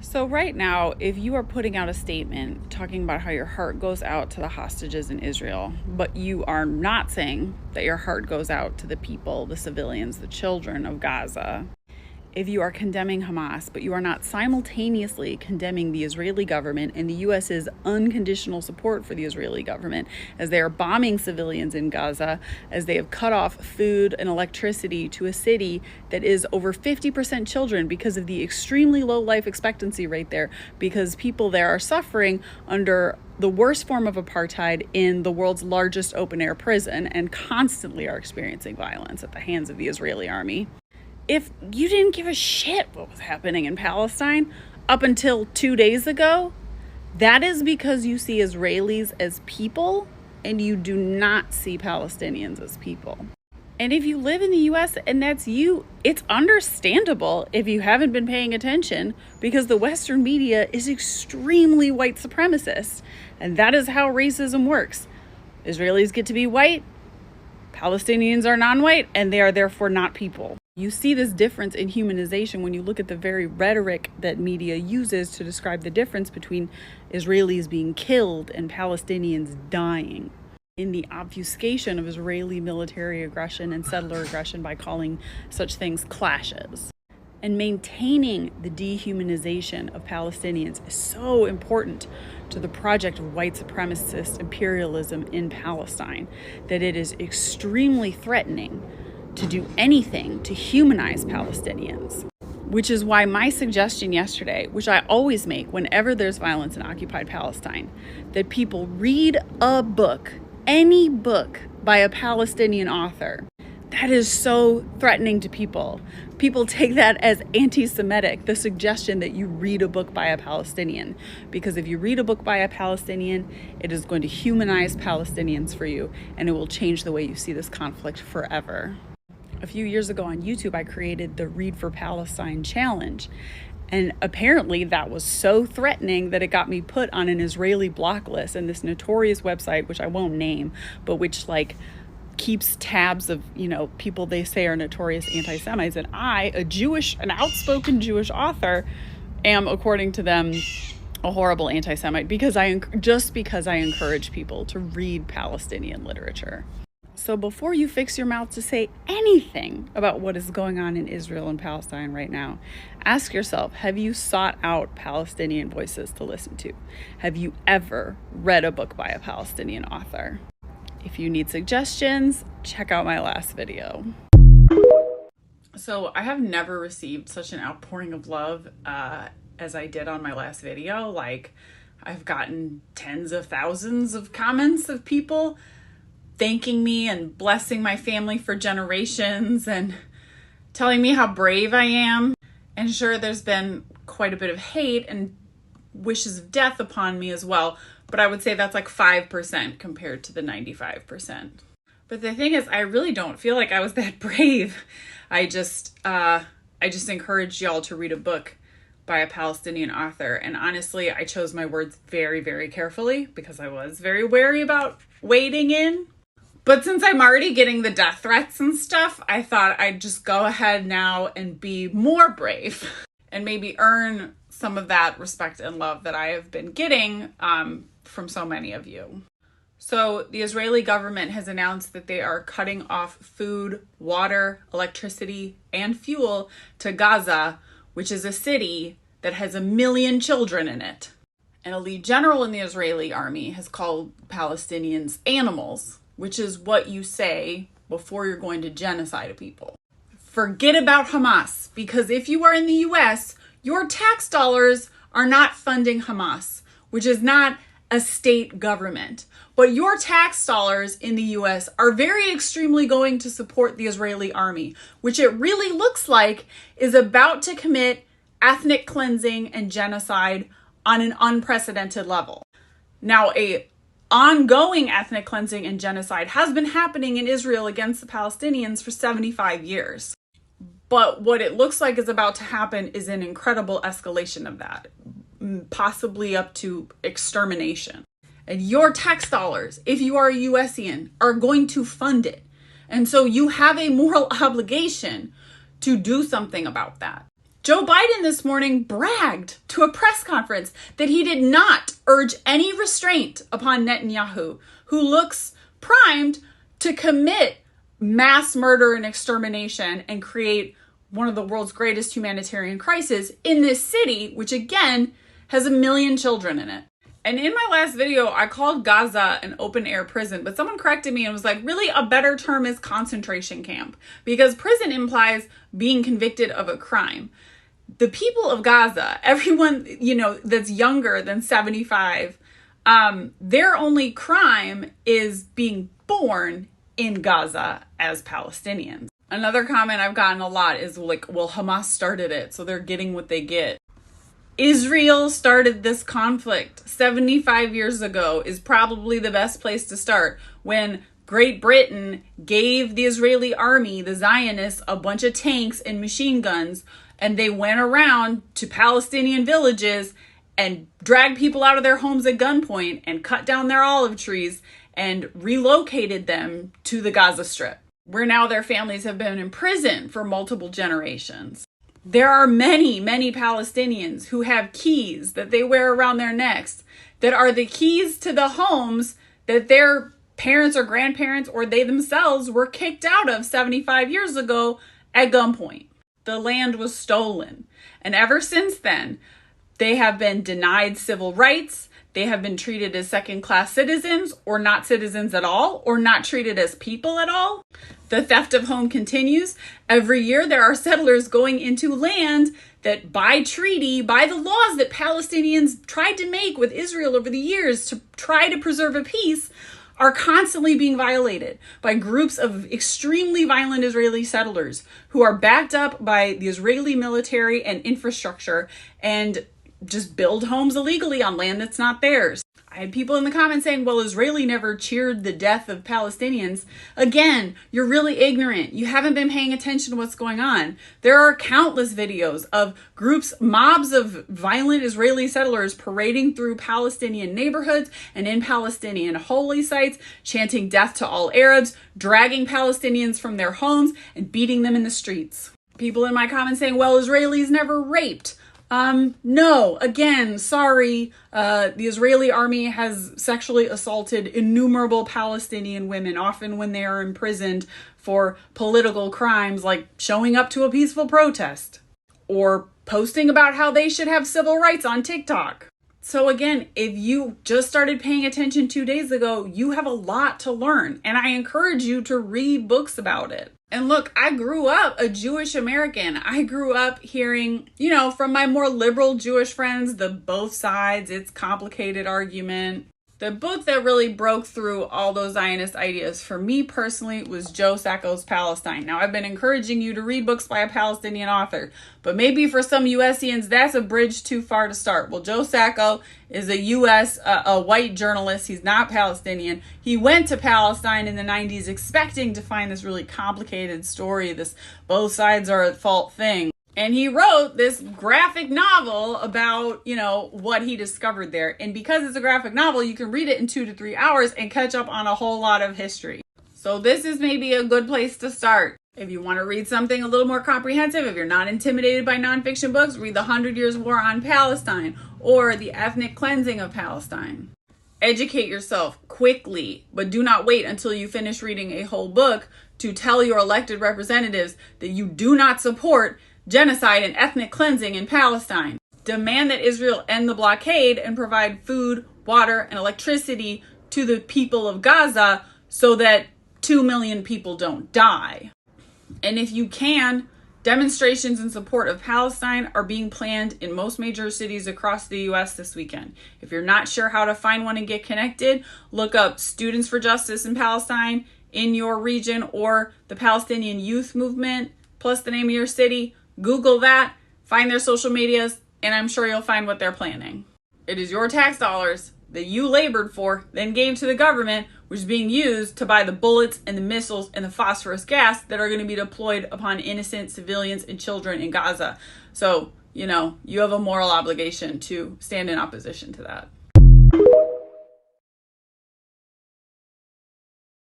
So right now, if you are putting out a statement talking about how your heart goes out to the hostages in Israel, but you are not saying that your heart goes out to the people, the civilians, the children of Gaza, if you are condemning Hamas, but you are not simultaneously condemning the Israeli government and the US's unconditional support for the Israeli government as they are bombing civilians in Gaza, as they have cut off food and electricity to a city that is over 50% children because of the extremely low life expectancy rate there, because people there are suffering under the worst form of apartheid in the world's largest open-air prison and constantly are experiencing violence at the hands of the Israeli army. If you didn't give a shit what was happening in Palestine up until 2 days ago, that is because you see Israelis as people and you do not see Palestinians as people. And if you live in the US and that's you, it's understandable if you haven't been paying attention, because the Western media is extremely white supremacist. And that is how racism works. Israelis get to be white, Palestinians are non-white, and they are therefore not people. You see this difference in humanization when you look at the very rhetoric that media uses to describe the difference between Israelis being killed and Palestinians dying, in the obfuscation of Israeli military aggression and settler aggression by calling such things clashes. And maintaining the dehumanization of Palestinians is so important to the project of white supremacist imperialism in Palestine that it is extremely threatening to do anything to humanize Palestinians. Which is why my suggestion yesterday, which I always make whenever there's violence in occupied Palestine, that people read a book, any book by a Palestinian author. That is so threatening to people. People take that as anti-Semitic, the suggestion that you read a book by a Palestinian. Because if you read a book by a Palestinian, it is going to humanize Palestinians for you, and it will change the way you see this conflict forever. A few years ago on YouTube, I created the Read for Palestine challenge. And apparently that was so threatening that it got me put on an Israeli block list, and this notorious website, which I won't name, but which keeps tabs of, people they say are notorious anti-Semites. And I, an outspoken Jewish author, am, according to them, a horrible anti-Semite because I encourage people to read Palestinian literature. So before you fix your mouth to say anything about what is going on in Israel and Palestine right now, ask yourself, have you sought out Palestinian voices to listen to? Have you ever read a book by a Palestinian author? If you need suggestions, check out my last video. So I have never received such an outpouring of love as I did on my last video. I've gotten tens of thousands of comments of people thanking me and blessing my family for generations and telling me how brave I am. And sure, there's been quite a bit of hate and wishes of death upon me as well, but I would say that's 5% compared to the 95%. But the thing is, I really don't feel like I was that brave. I just encouraged y'all to read a book by a Palestinian author. And honestly, I chose my words very, very carefully because I was very wary about wading in. But since I'm already getting the death threats and stuff, I thought I'd just go ahead now and be more brave and maybe earn some of that respect and love that I have been getting from so many of you. So the Israeli government has announced that they are cutting off food, water, electricity, and fuel to Gaza, which is a city that has 1 million children in it. And a lead general in the Israeli army has called Palestinians animals, which is what you say before you're going to genocide a people. Forget about Hamas, because if you are in the US, your tax dollars are not funding Hamas, which is not a state government. But your tax dollars in the US are very extremely going to support the Israeli army, which it really looks like is about to commit ethnic cleansing and genocide on an unprecedented level. Now, a ongoing ethnic cleansing and genocide has been happening in Israel against the Palestinians for 75 years. But what it looks like is about to happen is an incredible escalation of that, possibly up to extermination. And your tax dollars, if you are a USian, are going to fund it. And so you have a moral obligation to do something about that. Joe Biden this morning bragged to a press conference that he did not urge any restraint upon Netanyahu, who looks primed to commit mass murder and extermination and create one of the world's greatest humanitarian crises in this city, which again has 1 million children in it. And in my last video, I called Gaza an open air prison, but someone corrected me and was like, really, a better term is concentration camp, because prison implies being convicted of a crime. The people of Gaza, everyone, that's younger than 75, their only crime is being born in Gaza as Palestinians. Another comment I've gotten a lot is like, well, Hamas started it, so they're getting what they get. Israel started this conflict 75 years ago is probably the best place to start, when Great Britain gave the Israeli army, the Zionists, a bunch of tanks and machine guns, and they went around to Palestinian villages and dragged people out of their homes at gunpoint and cut down their olive trees and relocated them to the Gaza Strip, where now their families have been in prison for multiple generations. There are many, many Palestinians who have keys that they wear around their necks that are the keys to the homes that their parents or grandparents or they themselves were kicked out of 75 years ago at gunpoint. The land was stolen. And ever since then, they have been denied civil rights. They have been treated as second-class citizens or not citizens at all, or not treated as people at all. The theft of home continues. Every year there are settlers going into land that by treaty, by the laws that Palestinians tried to make with Israel over the years to try to preserve a peace, are constantly being violated by groups of extremely violent Israeli settlers who are backed up by the Israeli military and infrastructure and just build homes illegally on land that's not theirs. I had people in the comments saying, well, Israeli never cheered the death of Palestinians. Again, you're really ignorant. You haven't been paying attention to what's going on. There are countless videos of groups, mobs of violent Israeli settlers parading through Palestinian neighborhoods and in Palestinian holy sites, chanting death to all Arabs, dragging Palestinians from their homes and beating them in the streets. People in my comments saying, well, Israelis never raped. No, again, sorry. The Israeli army has sexually assaulted innumerable Palestinian women, often when they are imprisoned for political crimes like showing up to a peaceful protest or posting about how they should have civil rights on TikTok. So again, if you just started paying attention 2 days ago, you have a lot to learn, and I encourage you to read books about it. And look, I grew up a Jewish American. I grew up hearing, from my more liberal Jewish friends, the both sides, it's complicated argument. The book that really broke through all those Zionist ideas for me personally was Joe Sacco's Palestine. Now, I've been encouraging you to read books by a Palestinian author, but maybe for some USians, that's a bridge too far to start. Well, Joe Sacco is a white journalist. He's not Palestinian. He went to Palestine in the 90s expecting to find this really complicated story, this both sides are at fault thing. And he wrote this graphic novel about, what he discovered there. And because it's a graphic novel, you can read it in 2 to 3 hours and catch up on a whole lot of history. So this is maybe a good place to start. If you want to read something a little more comprehensive, if you're not intimidated by nonfiction books, read The 100 Years' War on Palestine or The Ethnic Cleansing of Palestine. Educate yourself quickly, but do not wait until you finish reading a whole book to tell your elected representatives that you do not support genocide and ethnic cleansing in Palestine. Demand that Israel end the blockade and provide food, water, and electricity to the people of Gaza so that 2 million people don't die. And if you can, demonstrations in support of Palestine are being planned in most major cities across the U.S. this weekend. If you're not sure how to find one and get connected, look up Students for Justice in Palestine in your region or the Palestinian Youth Movement, plus the name of your city. Google that, find their social medias, and I'm sure you'll find what they're planning. It is your tax dollars that you labored for, then gave to the government, which is being used to buy the bullets and the missiles and the phosphorus gas that are going to be deployed upon innocent civilians and children in Gaza. So, you have a moral obligation to stand in opposition to that.